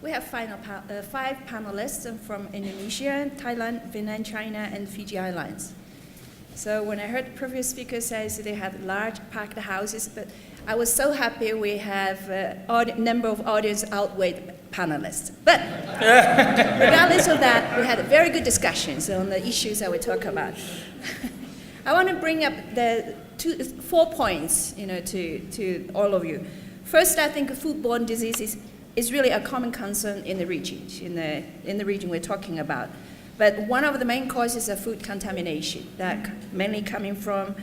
We have five panelists from Indonesia, Thailand, Vietnam, China, and Fiji Islands. So when I heard the previous speaker say they had large packed houses, but I was so happy we have number of audience outweighed panelists. But regardless of that, we had very good discussions on the issues that we talk about. I want to bring up the 4 points, to all of you. First, I think foodborne diseases is really a common concern in the region, in the region we're talking about. But one of the main causes of food contamination, that mainly coming from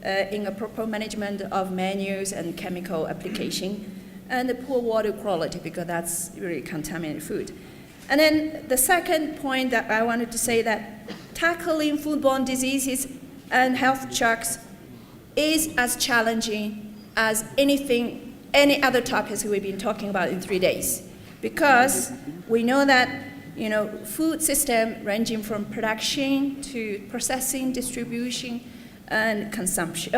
improper management of menus and chemical application, and the poor water quality, because that's really contaminated food. And then the second point that I wanted to say, that tackling foodborne diseases and health shocks is as challenging as any other topics we've been talking about in 3 days, because we know that food system ranging from production to processing, distribution, and consumption.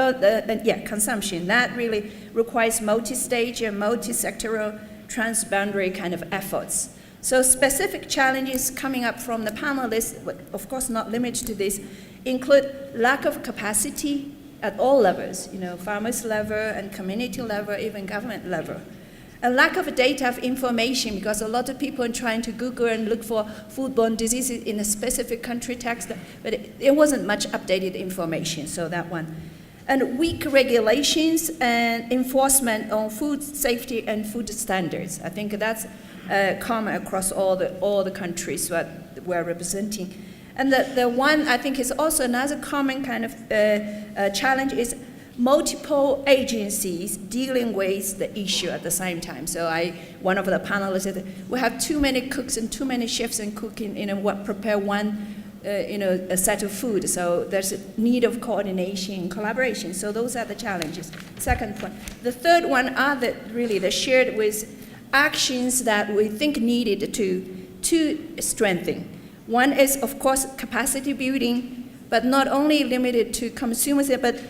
Consumption, that really requires multi-stage and multi-sectoral transboundary kind of efforts. So specific challenges coming up from the panelists, of course not limited to this, include lack of capacity at all levels, farmers level and community level, even government level. A lack of data of information, because a lot of people are trying to Google and look for foodborne diseases in a specific country text, but it wasn't much updated information, so that one. And weak regulations and enforcement on food safety and food standards. I think that's common across all the countries that we're representing. And the one I think is also another common kind of challenge is multiple agencies dealing with the issue at the same time. So one of the panelists said, we have too many cooks and too many chefs and cooking, prepare one, a set of food. So there's a need of coordination and collaboration. So those are the challenges. Second point. The third one are the shared with actions that we think needed to strengthen. One is, of course, capacity building, but not only limited to consumers, but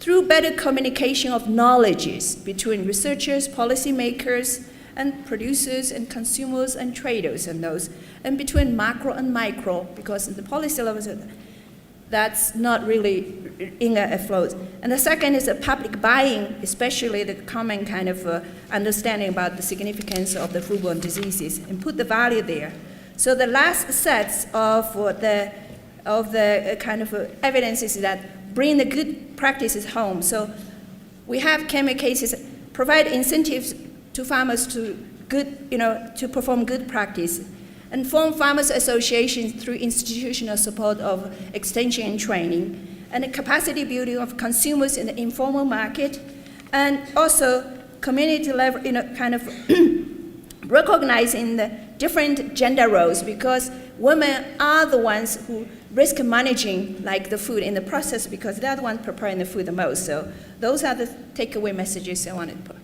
through better communication of knowledges between researchers, policymakers, and producers, and consumers, and traders, and between macro and micro, because the policy levels, that's not really in a flow. And the second is a public buying, especially the common kind of understanding about the significance of the foodborne diseases, and put the value there. So the last sets of the kind of evidence is that bring the good practices home. So we have cases, provide incentives to farmers to perform good practice, and form farmers associations through institutional support of extension and training, and the capacity building of consumers in the informal market, and also community level, kind of recognizing the different gender roles, because women are the ones who risk managing like the food in the process, because they're the ones preparing the food the most. So those are the takeaway messages I wanted to put.